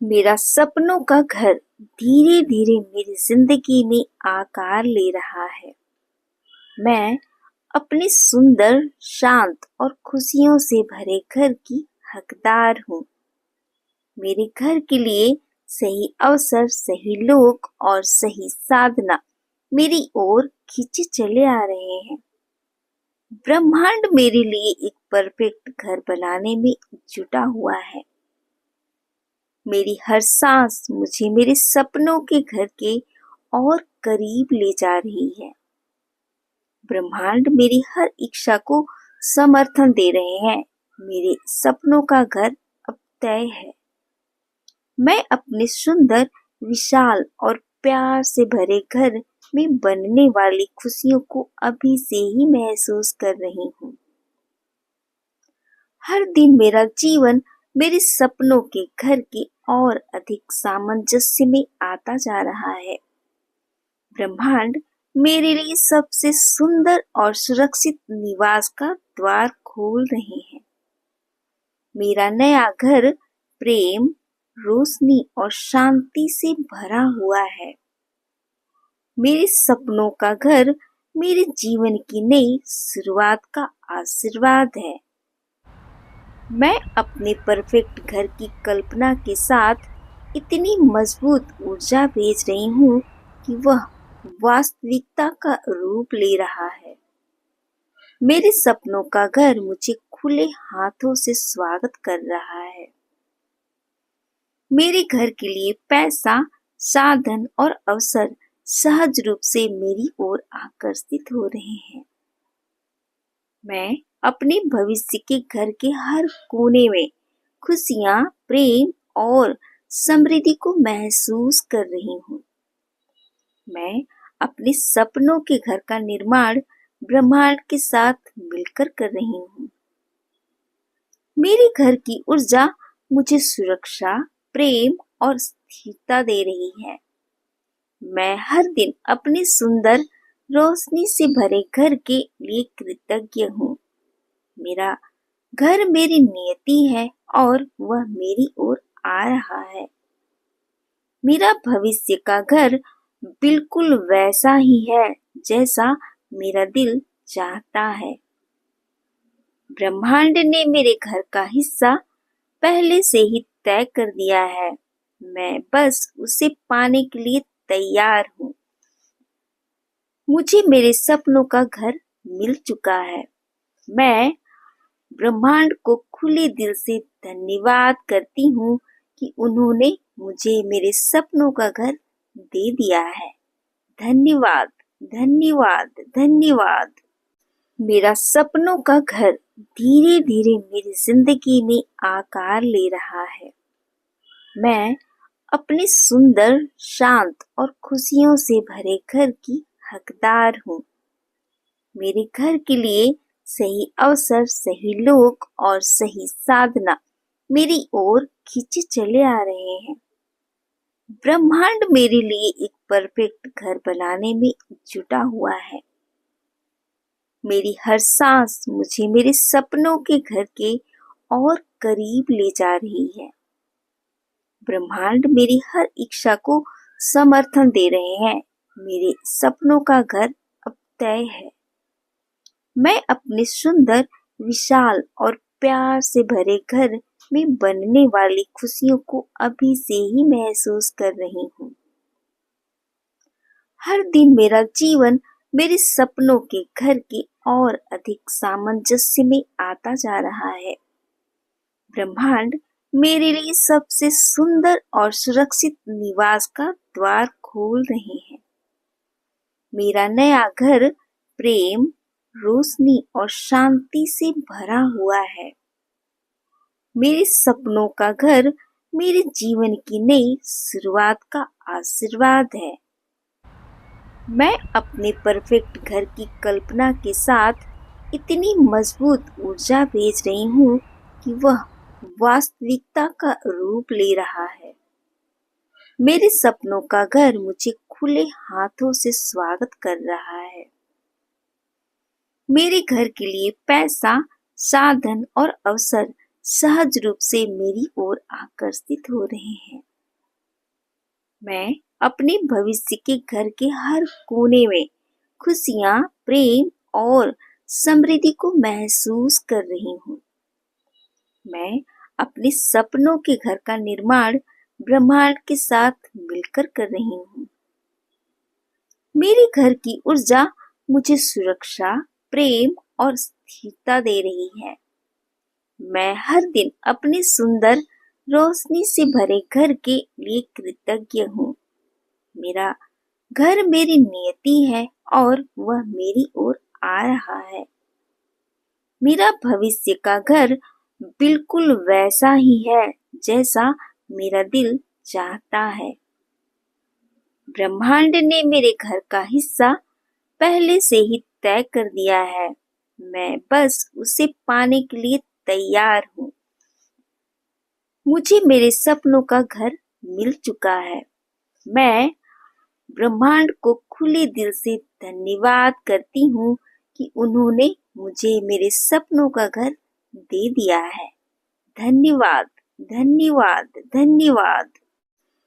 मेरा सपनों का घर धीरे धीरे मेरी जिंदगी में आकार ले रहा है। मैं अपने सुंदर, शांत और खुशियों से भरे घर की हकदार हूँ। मेरे घर के लिए सही अवसर, सही लोग और सही साधना मेरी ओर खींचे चले आ रहे हैं। ब्रह्मांड मेरे लिए एक परफेक्ट घर बनाने में जुटा हुआ है। मेरी हर सांस मुझे मेरे सपनों के घर के और करीब ले जा रही है। ब्रह्मांड मेरी हर इच्छा को समर्थन दे रहे हैं। मेरे सपनों का घर अब तय है। मैं अपने सुंदर, विशाल और प्यार से भरे घर में बनने वाली खुशियों को अभी से ही महसूस कर रही हूँ। हर दिन मेरा जीवन मेरे सपनों के घर के और अधिक सामंजस्य में आता जा रहा है। ब्रह्मांड मेरे लिए सबसे सुंदर और सुरक्षित निवास का द्वार खोल रहे हैं। मेरा नया घर प्रेम, रोशनी और शांति से भरा हुआ है। मेरे सपनों का घर मेरे जीवन की नई शुरुआत का आशीर्वाद है। मैं अपने परफेक्ट घर की कल्पना के साथ इतनी मजबूत ऊर्जा भेज रही हूँ कि वह वास्तविकता का रूप ले रहा है। मेरे सपनों का घर मुझे खुले हाथों से स्वागत कर रहा है। मेरे घर के लिए पैसा, साधन और अवसर सहज रूप से मेरी ओर आकर्षित हो रहे हैं। मैं अपने भविष्य के घर के हर कोने में खुशियां, प्रेम और समृद्धि को महसूस कर रही हूँ। मैं अपने सपनों के घर का निर्माण ब्रह्मांड के साथ मिलकर कर रही हूँ। मेरे घर की ऊर्जा मुझे सुरक्षा, प्रेम और स्थिरता दे रही है। मैं हर दिन अपने सुंदर, रोशनी से भरे घर के लिए कृतज्ञ हूँ। मेरा घर मेरी नियति है और वह मेरी ओर आ रहा है। मेरा भविष्य का घर बिल्कुल वैसा ही है जैसा मेरा दिल चाहता है। ब्रह्मांड ने मेरे घर का हिस्सा पहले से ही तय कर दिया है। मैं बस उसे पाने के लिए तैयार हूँ। मुझे मेरे सपनों का घर मिल चुका है। मैं ब्रह्मांड को खुले दिल से धन्यवाद करती हूँ कि उन्होंने मुझे मेरे सपनों का घर दे दिया है। धन्यवाद, धन्यवाद, धन्यवाद। मेरा सपनों का घर धीरे धीरे मेरी जिंदगी में आकार ले रहा है। मैं अपने सुंदर, शांत और खुशियों से भरे घर की हकदार हूँ। मेरे घर के लिए सही अवसर, सही लोग और सही साधना मेरी ओर खींचे चले आ रहे हैं। ब्रह्मांड मेरे लिए एक परफेक्ट घर बनाने में जुटा हुआ है। मेरी हर सांस मुझे मेरे सपनों के घर के और करीब ले जा रही है। ब्रह्मांड मेरी हर इच्छा को समर्थन दे रहे हैं। मेरे सपनों का घर अब तय है। मैं अपने सुंदर, विशाल और प्यार से भरे घर में बनने वाली खुशियों को अभी से ही महसूस कर रही हूँ। हर दिन मेरा जीवन मेरे सपनों के घर के और अधिक सामंजस्य में आता जा रहा है। ब्रह्मांड मेरे लिए सबसे सुंदर और सुरक्षित निवास का द्वार खोल रहे हैं। मेरा नया घर प्रेम, रोशनी और शांति से भरा हुआ है। मेरे सपनों का घर मेरे जीवन की नई शुरुआत का आशीर्वाद है। मैं अपने परफेक्ट घर की कल्पना के साथ इतनी मजबूत ऊर्जा भेज रही हूँ कि वह वास्तविकता का रूप ले रहा है। मेरे सपनों का घर मुझे खुले हाथों से स्वागत कर रहा है। मेरे घर के लिए पैसा, साधन और अवसर सहज रूप से मेरी ओर आकर्षित हो रहे हैं। मैं अपने भविष्य के घर के हर कोने में खुशियाँ, प्रेम और समृद्धि को महसूस कर रही हूँ। मैं अपने सपनों के घर का निर्माण ब्रह्मांड के साथ मिलकर कर रही हूँ। मेरे घर की ऊर्जा मुझे सुरक्षा, प्रेम और स्थिरता दे रही है। मैं हर दिन अपने सुंदर, रोशनी से भरे घर के लिए कृतज्ञ हूँ। मेरा घर मेरी नियति है और वह मेरी ओर आ रहा है। मेरा भविष्य का घर बिल्कुल वैसा ही है जैसा मेरा दिल चाहता है। ब्रह्मांड ने मेरे घर का हिस्सा पहले से ही तय कर दिया है। मैं बस उसे पाने के लिए तैयार हूँ। मुझे मेरे सपनों का घर मिल चुका है। मैं ब्रह्मांड को खुले दिल से धन्यवाद करती हूँ कि उन्होंने मुझे मेरे सपनों का घर दे दिया है। धन्यवाद, धन्यवाद, धन्यवाद।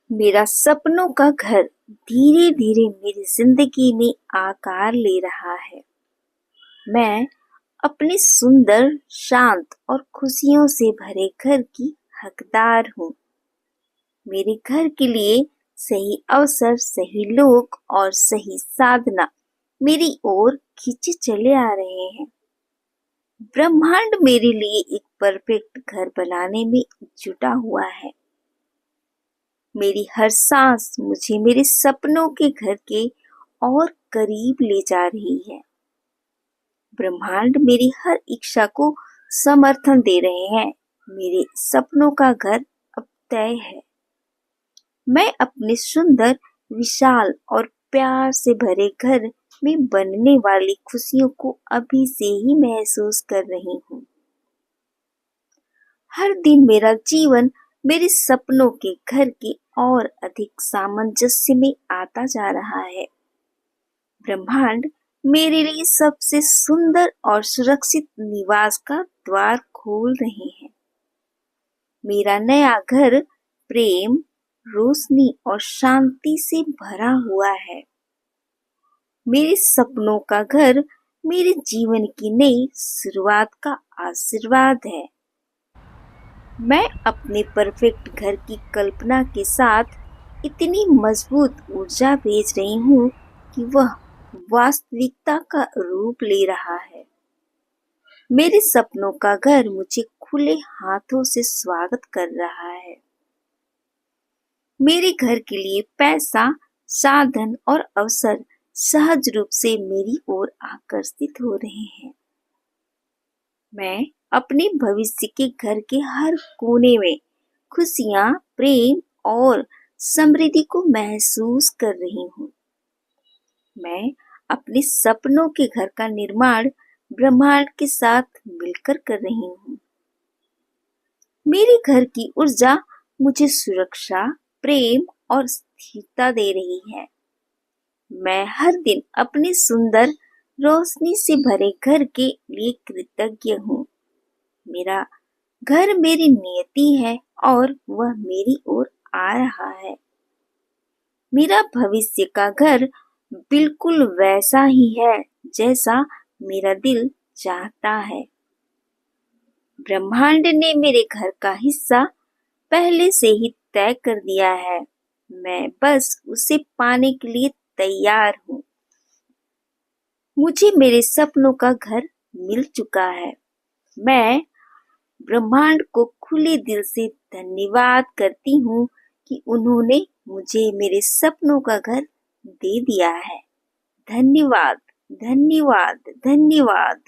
मेरा सपनों का घर धीरे धीरे मेरी जिंदगी में आकार ले रहा है। मैं अपने सुंदर, शांत और खुशियों से भरे घर की हकदार हूँ। मेरे घर के लिए सही अवसर, सही लोग और सही साधना मेरी ओर खींचे चले आ रहे हैं। ब्रह्मांड मेरे लिए एक परफेक्ट घर बनाने में जुटा हुआ है। मेरी हर सांस मुझे मेरे सपनों के घर के और करीब ले जा रही है। ब्रह्मांड मेरी हर इच्छा को समर्थन दे रहे हैं। मेरे सपनों का घर अब तय है। मैं अपने सुंदर, विशाल और प्यार से भरे घर में बनने वाली खुशियों को अभी से ही महसूस कर रही हूँ। हर दिन मेरा जीवन मेरे सपनों के घर के और अधिक सामंजस्य में आता जा रहा है। ब्रह्मांड मेरे लिए सबसे सुंदर और सुरक्षित निवास का द्वार खोल रहे हैं। मेरा नया घर प्रेम, रोशनी और शांति से भरा हुआ है। मेरे सपनों का घर मेरे जीवन की नई शुरुआत का आशीर्वाद है। मैं अपने परफेक्ट घर की कल्पना के साथ इतनी मजबूत ऊर्जा भेज रही हूँ कि वह वास्तविकता का रूप ले रहा है। मेरे सपनों का घर मुझे खुले हाथों से स्वागत कर रहा है। मेरे घर के लिए पैसा, साधन और अवसर सहज रूप से मेरी ओर आकर्षित हो रहे हैं। मैं अपने भविष्य के घर के हर कोने में खुशियाँ, प्रेम और समृद्धि को महसूस कर रही हूँ। मैं अपने सपनों के घर का निर्माण ब्रह्मांड के साथ मिलकर कर रही हूँ। मेरे घर की ऊर्जा मुझे सुरक्षा, प्रेम और स्थिरता दे रही है। मैं हर दिन अपने सुंदर, रोशनी से भरे घर के लिए कृतज्ञ हूँ। मेरा घर मेरी नियति है और वह मेरी ओर आ रहा है। मेरा भविष्य का घर बिल्कुल वैसा ही है जैसा मेरा दिल चाहता है। ब्रह्मांड ने मेरे घर का हिस्सा पहले से ही तय कर दिया है। मैं बस उसे पाने के लिए तैयार हूँ। मुझे मेरे सपनों का घर मिल चुका है। मैं ब्रह्मांड को खुले दिल से धन्यवाद करती हूँ कि उन्होंने मुझे मेरे सपनों का घर दे दिया है। धन्यवाद, धन्यवाद, धन्यवाद।